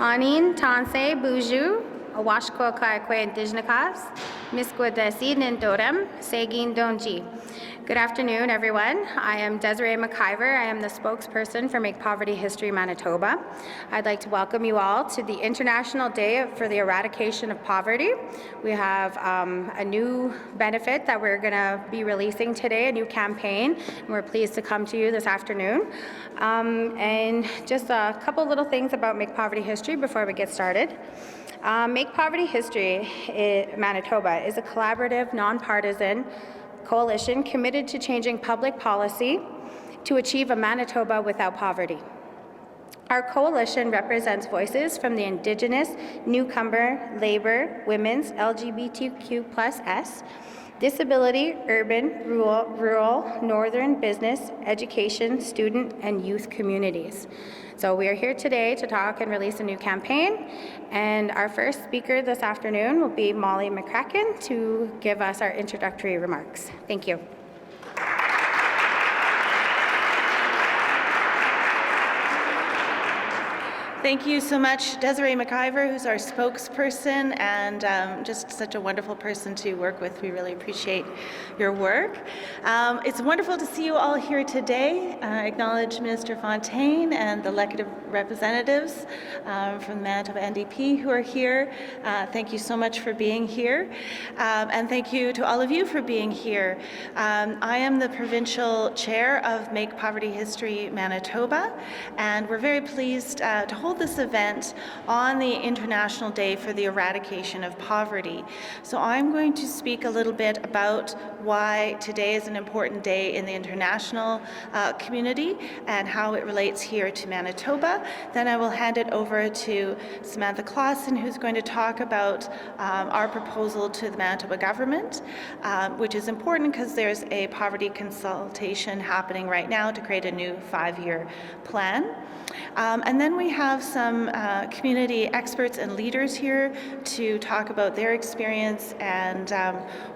Anin Tanse Buju, Awashko Kaikwe Indigenous, Miskwa Desid Dorem, Segin Donji. Good afternoon, everyone. I am Desiree McIvor. I am the spokesperson for Make Poverty History Manitoba. I'd like to welcome you all to the International Day for the Eradication of Poverty. We have a new benefit that we're going to be releasing today, a new campaign, and we're pleased to come to you this afternoon. And just a couple little things about Make Poverty History before we get started. Make Poverty History Manitoba is a collaborative, nonpartisan coalition committed to changing public policy to achieve a Manitoba without poverty. Our coalition represents voices from the Indigenous, newcomer, Labour, women's, LGBTQ+S, disability, urban, rural, northern, business, education, student, and youth communities. So we are here today to talk and release a new campaign, and our first speaker this afternoon will be Molly McCracken to give us our introductory remarks. Thank you. Thank you so much, Desiree McIvor, who's our spokesperson and just such a wonderful person to work with. We really appreciate your work. It's wonderful to see you all here today. Acknowledge Minister Fontaine and the elected representatives from the Manitoba NDP who are here. Thank you so much for being here. And thank you to all of you for being here. I am the provincial chair of Make Poverty History Manitoba, and we're very pleased to hold this event on the International Day for the Eradication of Poverty. So I'm going to speak a little bit about why today is an important day in the international community and how it relates here to Manitoba. Then I will hand it over to Samantha Clawson, who's going to talk about our proposal to the Manitoba government, which is important because there's a poverty consultation happening right now to create a new 5-year plan. And then we have some community experts and leaders here to talk about their experience and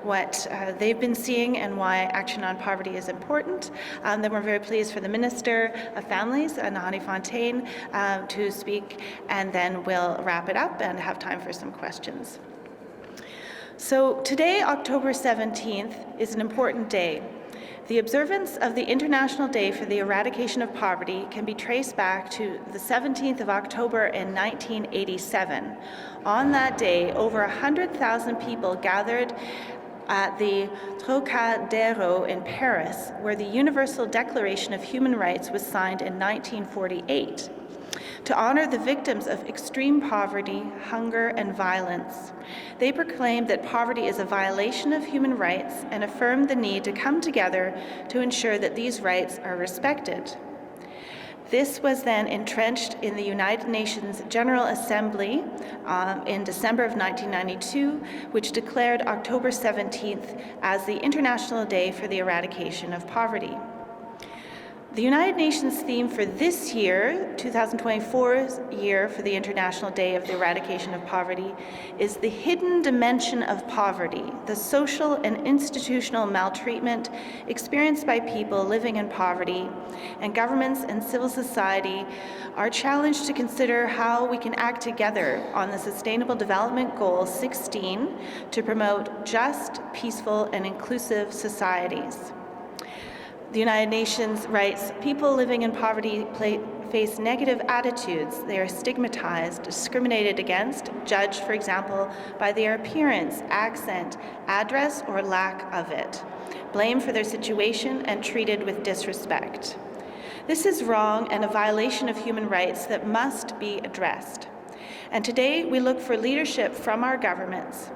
what they've been seeing and why action on poverty is important. Then we're very pleased for the Minister of Families, Nahani Fontaine, to speak, and then we'll wrap it up and have time for some questions. So today, October 17th, is an important day. The observance of the International Day for the Eradication of Poverty can be traced back to the 17th of October in 1987. On that day, over 100,000 people gathered at the Trocadero in Paris, where the Universal Declaration of Human Rights was signed in 1948. To honor the victims of extreme poverty, hunger, and violence. They proclaimed that poverty is a violation of human rights and affirmed the need to come together to ensure that these rights are respected. This was then entrenched in the United Nations General Assembly in December of 1992, which declared October 17th as the International Day for the Eradication of Poverty. The United Nations theme for this year, 2024's year for the International Day of the Eradication of Poverty, is the hidden dimension of poverty, the social and institutional maltreatment experienced by people living in poverty, and governments and civil society are challenged to consider how we can act together on the Sustainable Development Goal 16 to promote just, peaceful, and inclusive societies. The United Nations writes, people living in poverty face negative attitudes. They are stigmatized, discriminated against, judged, for example, by their appearance, accent, address, or lack of it, blamed for their situation, and treated with disrespect. This is wrong and a violation of human rights that must be addressed. And today we look for leadership from our governments.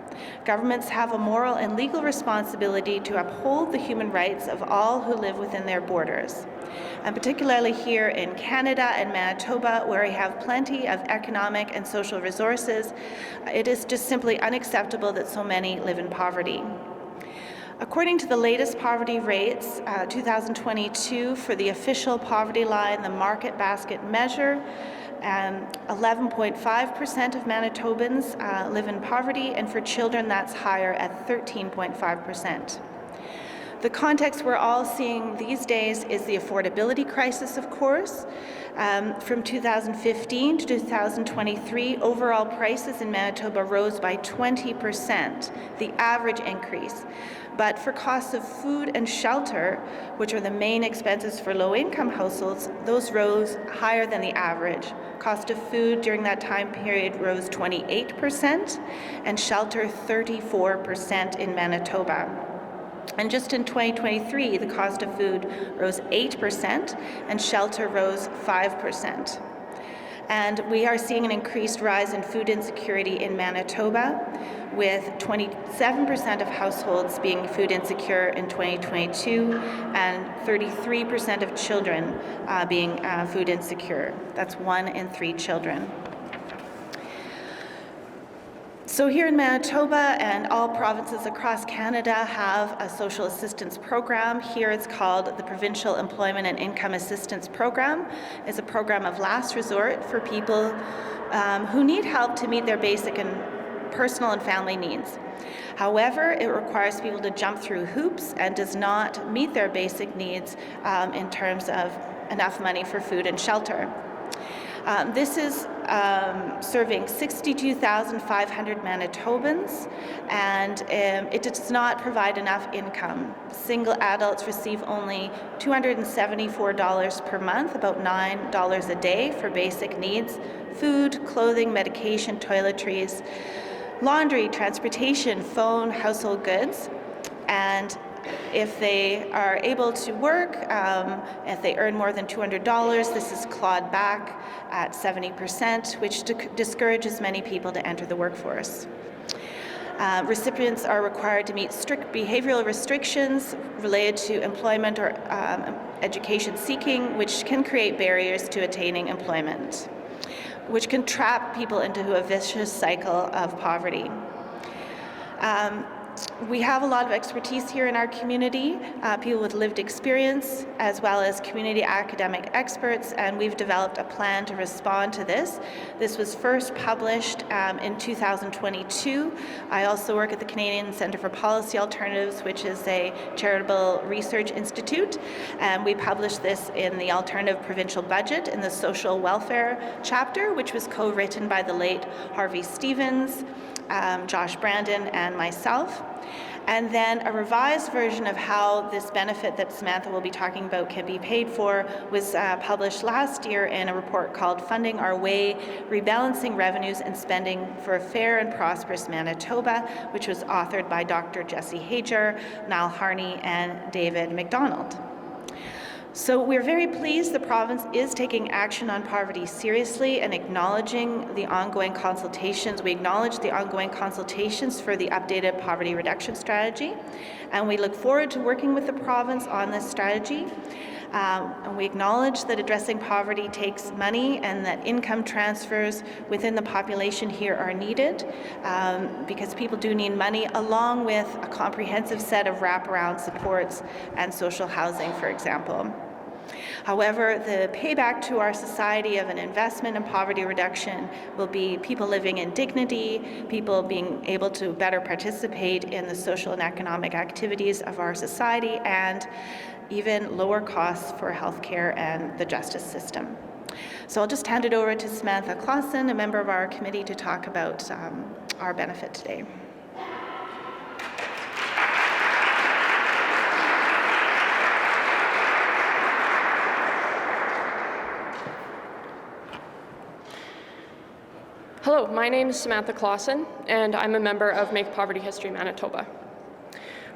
Governments have a moral and legal responsibility to uphold the human rights of all who live within their borders. And particularly here in Canada and Manitoba, where we have plenty of economic and social resources, it is just simply unacceptable that so many live in poverty. According to the latest poverty rates, 2022 for the official poverty line, the market basket measure, 11.5% of Manitobans live in poverty, and for children that's higher at 13.5%. The context we're all seeing these days is the affordability crisis, of course. From 2015 to 2023, overall prices in Manitoba rose by 20%, the average increase. But for costs of food and shelter, which are the main expenses for low-income households, those rose higher than the average. Cost of food during that time period rose 28%, and shelter 34% in Manitoba. And just in 2023, the cost of food rose 8% and shelter rose 5%. And we are seeing an increased rise in food insecurity in Manitoba, with 27% of households being food insecure in 2022 and 33% of children being food insecure. That's 1 in 3 children. So here in Manitoba and all provinces across Canada have a social assistance program. Here it's called the Provincial Employment and Income Assistance Program. It's a program of last resort for people who need help to meet their basic and personal and family needs. However, it requires people to jump through hoops and does not meet their basic needs in terms of enough money for food and shelter. This is serving 62,500 Manitobans, and it does not provide enough income. Single adults receive only $274 per month, about $9 a day for basic needs: food, clothing, medication, toiletries, laundry, transportation, phone, household goods. And if they are able to work, if they earn more than $200, this is clawed back at 70%, which discourages many people to enter the workforce. Recipients are required to meet strict behavioral restrictions related to employment or education seeking, which can create barriers to attaining employment, which can trap people into a vicious cycle of poverty. We have a lot of expertise here in our community, people with lived experience, as well as community academic experts, and we've developed a plan to respond to this. This was first published in 2022. I also work at the Canadian Centre for Policy Alternatives, which is a charitable research institute, and we published this in the Alternative Provincial Budget in the Social Welfare chapter, which was co-written by the late Harvey Stevens, Josh Brandon, and myself. And then a revised version of how this benefit that Samantha will be talking about can be paid for was published last year in a report called Funding Our Way, Rebalancing Revenues and Spending for a Fair and Prosperous Manitoba, which was authored by Dr. Jesse Hager, Niall Harney, and David McDonald. So we're very pleased the province is taking action on poverty seriously and acknowledging the ongoing consultations. We acknowledge the ongoing consultations for the updated poverty reduction strategy, and we look forward to working with the province on this strategy. And we acknowledge that addressing poverty takes money and that income transfers within the population here are needed because people do need money, along with a comprehensive set of wraparound supports and social housing, for example. However, the payback to our society of an investment in poverty reduction will be people living in dignity, people being able to better participate in the social and economic activities of our society, and even lower costs for healthcare and the justice system. So I'll just hand it over to Samantha Clawson, a member of our committee, to talk about our benefit today. Hello, my name is Samantha Clawson, and I'm a member of Make Poverty History Manitoba.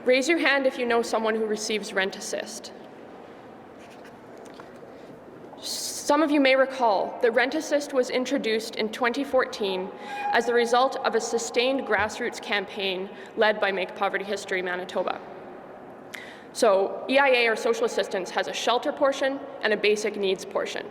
Raise your hand if you know someone who receives rent assist. Some of you may recall that rent assist was introduced in 2014 as the result of a sustained grassroots campaign led by Make Poverty History Manitoba. So EIA, or social assistance, has a shelter portion and a basic needs portion.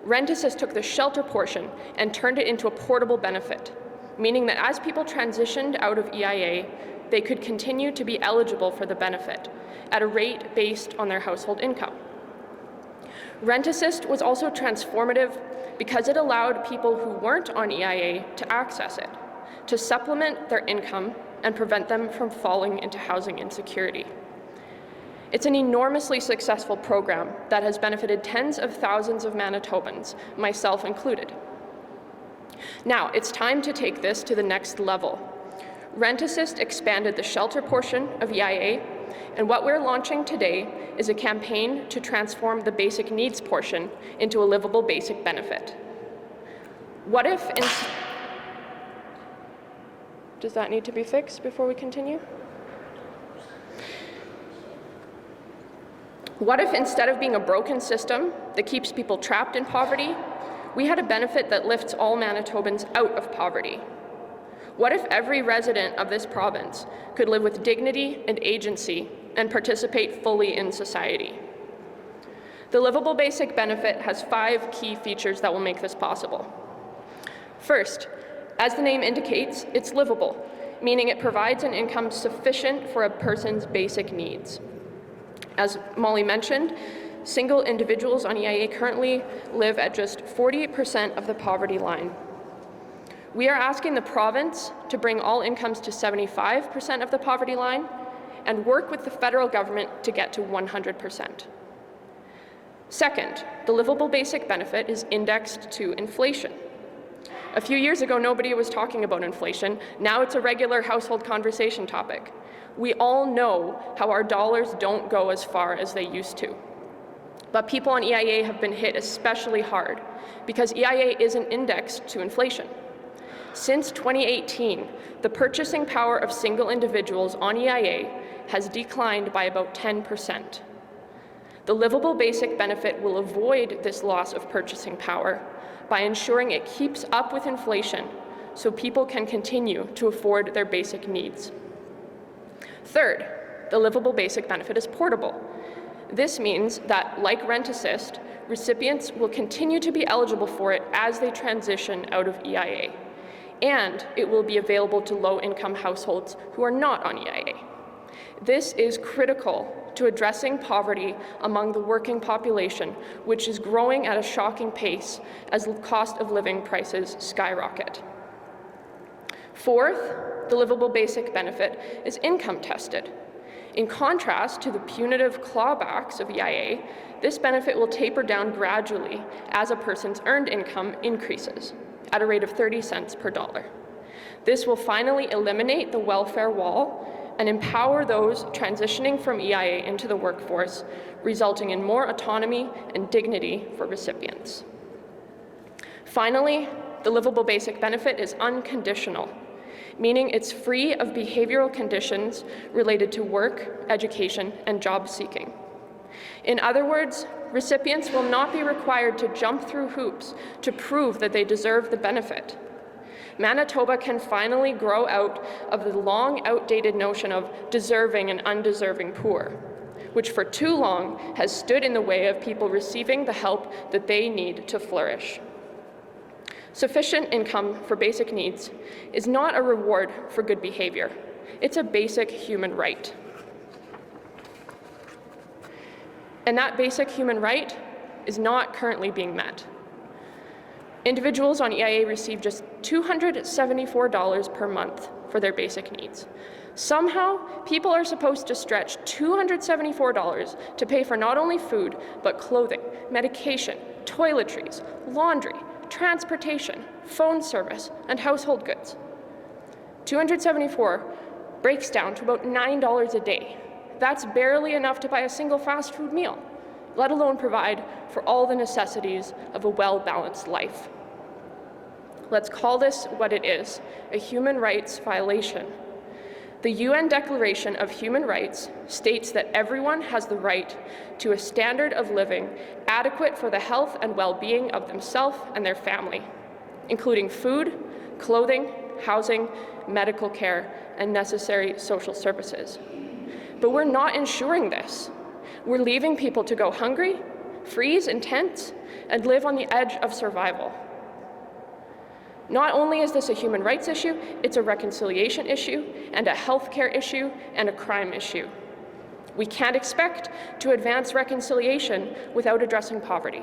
Rent assist took the shelter portion and turned it into a portable benefit, meaning that as people transitioned out of EIA, they could continue to be eligible for the benefit at a rate based on their household income. Rent assist was also transformative because it allowed people who weren't on EIA to access it, to supplement their income and prevent them from falling into housing insecurity. It's an enormously successful program that has benefited tens of thousands of Manitobans, myself included. Now, it's time to take this to the next level. Rent Assist expanded the shelter portion of EIA, and what we're launching today is a campaign to transform the basic needs portion into a livable basic benefit. What if, does that need to be fixed before we continue? What if instead of being a broken system that keeps people trapped in poverty, we had a benefit that lifts all Manitobans out of poverty? What if every resident of this province could live with dignity and agency and participate fully in society? The livable basic benefit has 5 key features that will make this possible. First, as the name indicates, it's livable, meaning it provides an income sufficient for a person's basic needs. As Molly mentioned, single individuals on EIA currently live at just 48% of the poverty line. We are asking the province to bring all incomes to 75% of the poverty line and work with the federal government to get to 100%. Second, the livable basic benefit is indexed to inflation. A few years ago, nobody was talking about inflation. Now it's a regular household conversation topic. We all know how our dollars don't go as far as they used to. But people on EIA have been hit especially hard because EIA isn't indexed to inflation. Since 2018, the purchasing power of single individuals on EIA has declined by about 10%. The livable basic benefit will avoid this loss of purchasing power by ensuring it keeps up with inflation so people can continue to afford their basic needs. Third, the livable basic benefit is portable. This means that, like Rent Assist, recipients will continue to be eligible for it as they transition out of EIA, and it will be available to low-income households who are not on EIA. This is critical to addressing poverty among the working population, which is growing at a shocking pace as the cost of living prices skyrocket. Fourth, the livable basic benefit is income tested. In contrast to the punitive clawbacks of EIA, this benefit will taper down gradually as a person's earned income increases at a rate of 30 cents per dollar. This will finally eliminate the welfare wall and empower those transitioning from EIA into the workforce, resulting in more autonomy and dignity for recipients. Finally, the livable basic benefit is unconditional, meaning it's free of behavioral conditions related to work, education, and job seeking. In other words, recipients will not be required to jump through hoops to prove that they deserve the benefit. Manitoba can finally grow out of the long outdated notion of deserving and undeserving poor, which for too long has stood in the way of people receiving the help that they need to flourish. Sufficient income for basic needs is not a reward for good behavior. It's a basic human right. And that basic human right is not currently being met. Individuals on EIA receive just $274 per month for their basic needs. Somehow, people are supposed to stretch $274 to pay for not only food, but clothing, medication, toiletries, laundry, transportation, phone service, and household goods. $274 breaks down to about $9 a day. That's barely enough to buy a single fast food meal, let alone provide for all the necessities of a well-balanced life. Let's call this what it is, a human rights violation. The UN Declaration of Human Rights states that everyone has the right to a standard of living adequate for the health and well-being of themselves and their family, including food, clothing, housing, medical care, and necessary social services. But we're not ensuring this. We're leaving people to go hungry, freeze in tents, and live on the edge of survival. Not only is this a human rights issue, it's a reconciliation issue, and a healthcare issue, and a crime issue. We can't expect to advance reconciliation without addressing poverty.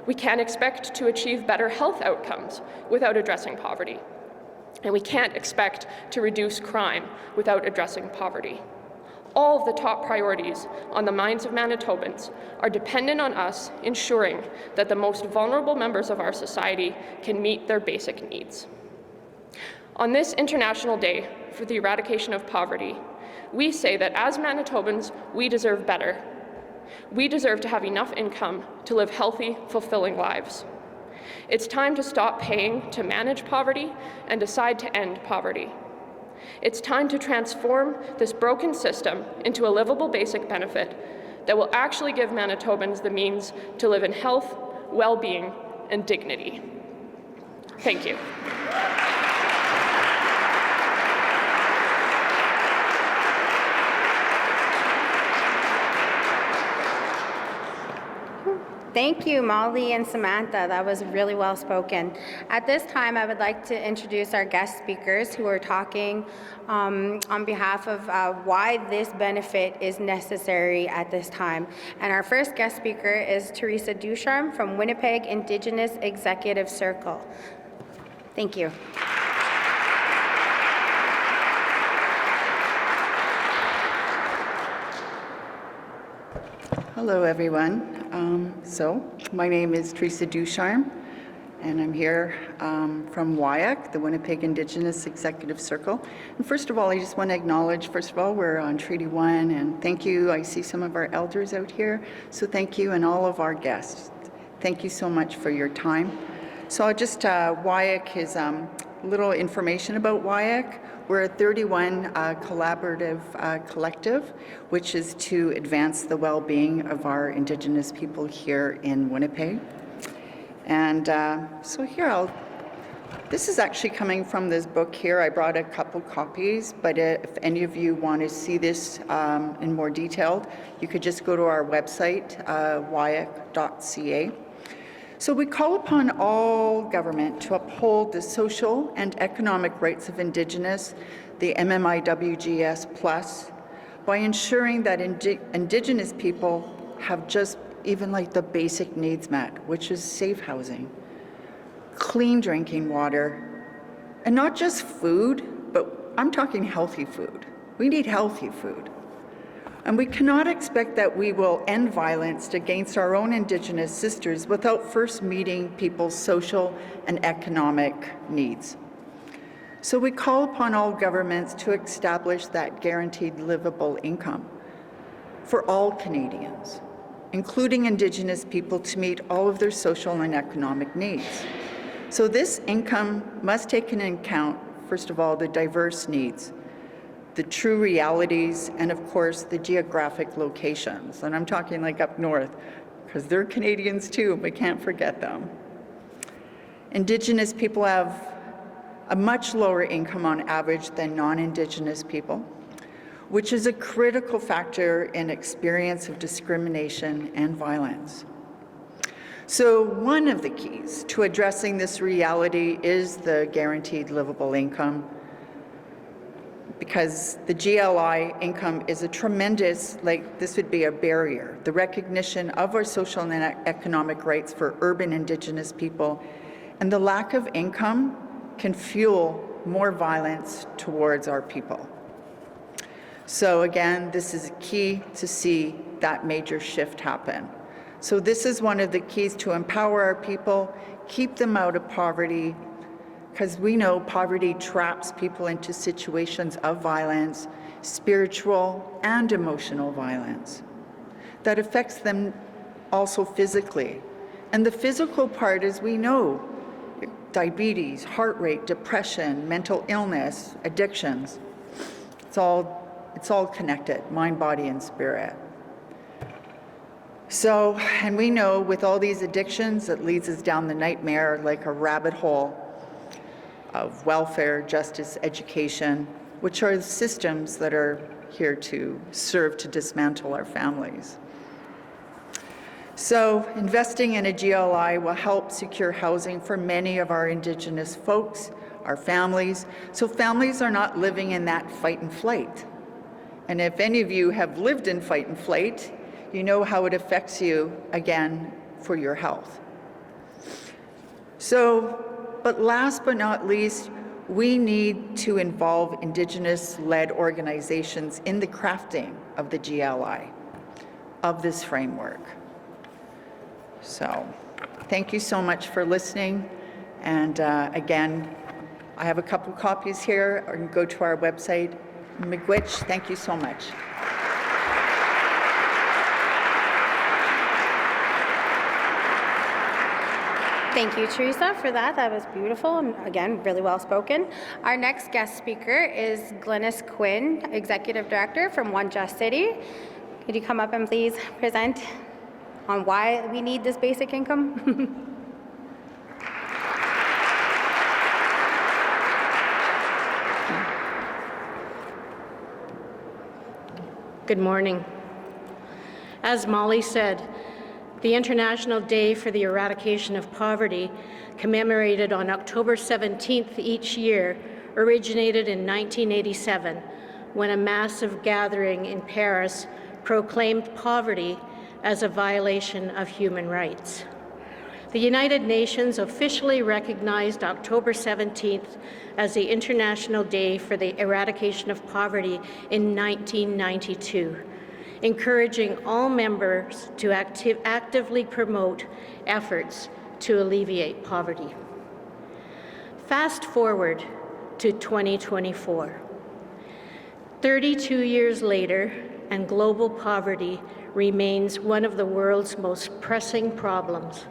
We can't expect to achieve better health outcomes without addressing poverty. And we can't expect to reduce crime without addressing poverty. All of the top priorities on the minds of Manitobans are dependent on us ensuring that the most vulnerable members of our society can meet their basic needs. On this International Day for the Eradication of Poverty, we say that as Manitobans, we deserve better. We deserve to have enough income to live healthy, fulfilling lives. It's time to stop paying to manage poverty and decide to end poverty. It's time to transform this broken system into a livable basic benefit that will actually give Manitobans the means to live in health, well-being, and dignity. Thank you. Thank you, Molly and Samantha. That was really well spoken. At this time, I would like to introduce our guest speakers who are talking on behalf of why this benefit is necessary at this time. And our first guest speaker is Teresa Ducharme from Winnipeg Indigenous Executive Circle. Thank you. Hello, everyone. My name is Theresa Ducharme, and I'm here from WIAC, the Winnipeg Indigenous Executive Circle. And first of all, I just want to acknowledge, we're on Treaty 1, and thank you. I see some of our elders out here, so thank you, and all of our guests. Thank you so much for your time. So I'll just, WIAC is little information about WIAC. We're a 31 collaborative collective, which is to advance the well-being of our Indigenous people here in Winnipeg. And this is actually coming from this book here. I brought a couple copies, but if any of you want to see this in more detail, you could just go to our website, wiac.ca. So we call upon all government to uphold the social and economic rights of Indigenous, the MMIWGS Plus, by ensuring that Indigenous people have just even like the basic needs met, which is safe housing, clean drinking water, and not just food, but I'm talking healthy food. We need healthy food. And we cannot expect that we will end violence against our own Indigenous sisters without first meeting people's social and economic needs. So we call upon all governments to establish that guaranteed livable income for all Canadians, including Indigenous people, to meet all of their social and economic needs. So this income must take into account, first of all, the diverse needs, the true realities, and of course, the geographic locations. And I'm talking like up north, because they're Canadians too, we can't forget them. Indigenous people have a much lower income on average than non-Indigenous people, which is a critical factor in experience of discrimination and violence. So one of the keys to addressing this reality is the guaranteed livable income, because the GLI income is a tremendous, this would be a barrier. The recognition of our social and economic rights for urban Indigenous people, and the lack of income can fuel more violence towards our people. So again, this is a key to see that major shift happen. So this is one of the keys to empower our people, keep them out of poverty, because we know poverty traps people into situations of violence, spiritual and emotional violence, that affects them also physically. And the physical part, as we know, diabetes, heart rate, depression, mental illness, addictions, it's all connected, mind, body, and spirit. So, and we know with all these addictions, it leads us down the nightmare like a rabbit hole of welfare, justice, education, which are the systems that are here to serve to dismantle our families. So investing in a GLI will help secure housing for many of our Indigenous folks, our families, so families are not living in that fight and flight. And if any of you have lived in fight and flight, you know how it affects you, again, for your health. So, but last but not least, We need to involve Indigenous-led organizations in the crafting of the GLI, of this framework. So, thank you so much for listening. And again, I have a couple copies here, or you can go to our website. McGwitch, thank you so much. Thank you, Teresa, for that. That was beautiful and, again, really well spoken. Our next guest speaker is Glynis Quinn, Executive Director from One Just City. Could you come up and please present on why we need this basic income? Good morning. As Molly said, the International Day for the Eradication of Poverty, commemorated on October 17th each year, originated in 1987, when a massive gathering in Paris proclaimed poverty as a violation of human rights. The United Nations officially recognized October 17th as the International Day for the Eradication of Poverty in 1992, encouraging all members to actively promote efforts to alleviate poverty. Fast forward to 2024. 32 years later, and global poverty remains one of the world's most pressing problems,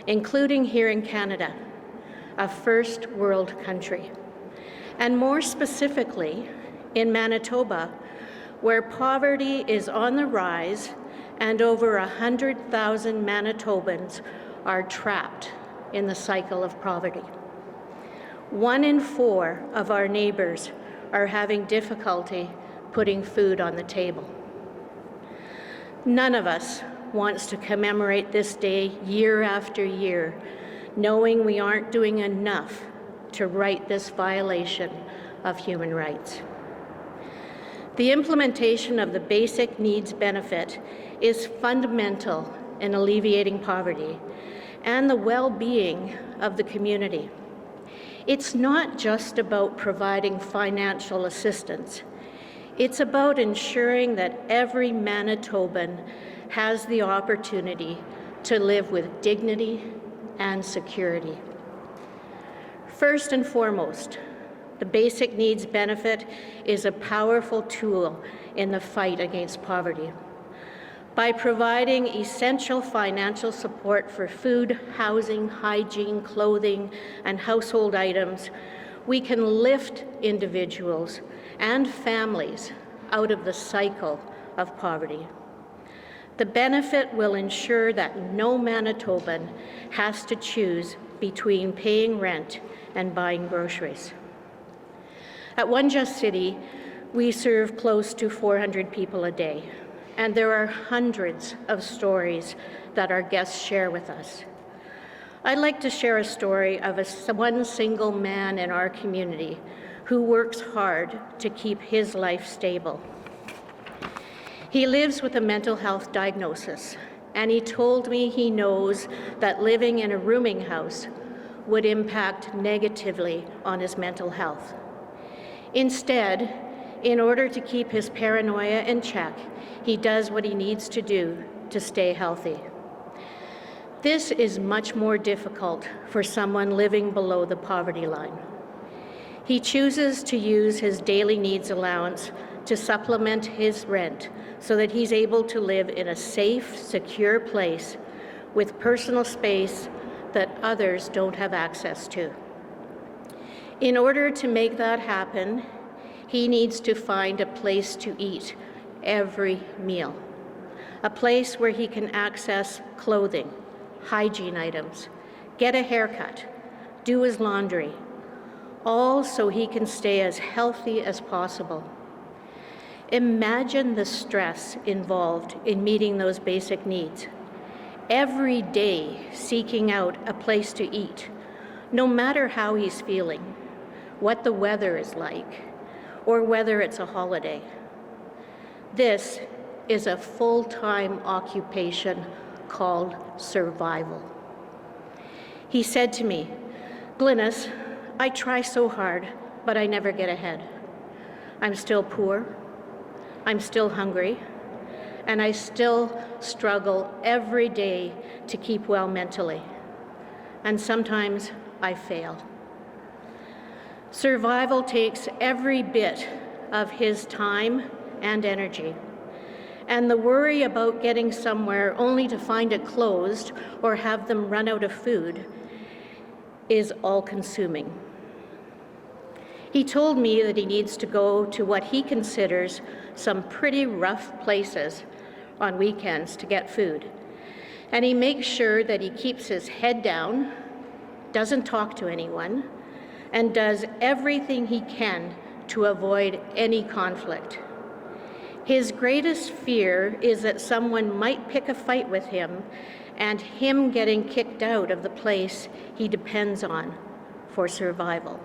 including here in Canada, a first world country, and more specifically in Manitoba, where poverty is on the rise and over 100,000 Manitobans are trapped in the cycle of poverty. 1 in 4 of our neighbors are having difficulty putting food on the table. None of us wants to commemorate this day year after year, knowing we aren't doing enough to right this violation of human rights. The implementation of the basic needs benefit is fundamental in alleviating poverty and the well-being of the community. It's not just about providing financial assistance. It's about ensuring that every Manitoban has the opportunity to live with dignity and security. First and foremost, the basic needs benefit is a powerful tool in the fight against poverty. By providing essential financial support for food, housing, hygiene, clothing, and household items, we can lift individuals and families out of the cycle of poverty. The benefit will ensure that no Manitoban has to choose between paying rent and buying groceries. At One Just City, we serve close to 400 people a day, and there are hundreds of stories that our guests share with us. I'd like to share a story of one single man in our community who works hard to keep his life stable. He lives with a mental health diagnosis, and he told me he knows that living in a rooming house would impact negatively on his mental health. Instead, in order to keep his paranoia in check, he does what he needs to do to stay healthy. This is much more difficult for someone living below the poverty line. He chooses to use his daily needs allowance to supplement his rent so that he's able to live in a safe, secure place with personal space that others don't have access to. In order to make that happen, he needs to find a place to eat every meal, a place where he can access clothing, hygiene items, get a haircut, do his laundry, all so he can stay as healthy as possible. Imagine the stress involved in meeting those basic needs. Every day seeking out a place to eat, no matter how he's feeling, what the weather is like, or whether it's a holiday. This is a full-time occupation called survival. He said to me, "Glynis, I try so hard, but I never get ahead. I'm still poor, I'm still hungry, and I still struggle every day to keep well mentally. And sometimes I fail. Survival takes every bit of his time and energy. And the worry about getting somewhere only to find it closed or have them run out of food is all-consuming. He told me that he needs to go to what he considers some pretty rough places on weekends to get food. And he makes sure that he keeps his head down, doesn't talk to anyone, and does everything he can to avoid any conflict. His greatest fear is that someone might pick a fight with him and him getting kicked out of the place he depends on for survival.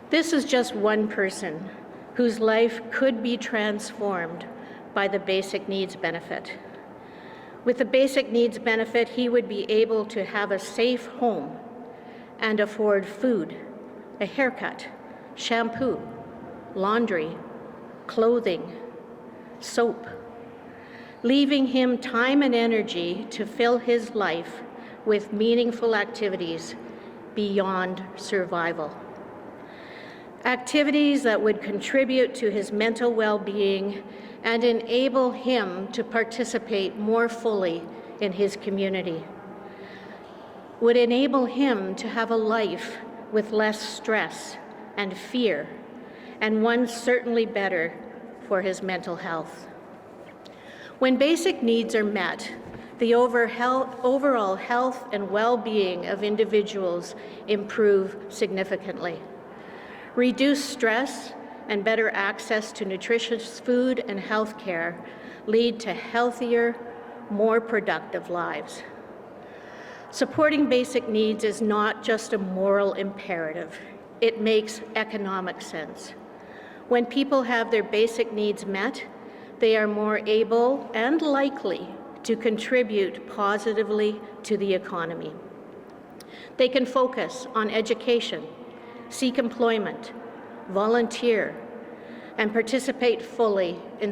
This is just one person whose life could be transformed by the basic needs benefit. With the basic needs benefit, he would be able to have a safe home and afford food, a haircut, shampoo, laundry, clothing, soap, leaving him time and energy to fill his life with meaningful activities beyond survival. Activities that would contribute to his mental well-being and enable him to participate more fully in his community, would enable him to have a life with less stress and fear, and one certainly better for his mental health. When basic needs are met, the overall health and well-being of individuals improve significantly. Reduced stress and better access to nutritious food and health care lead to healthier, more productive lives. Supporting basic needs is not just a moral imperative. It makes economic sense. When people have their basic needs met, they are more able and likely to contribute positively to the economy. They can focus on education, seek employment, volunteer, and participate fully in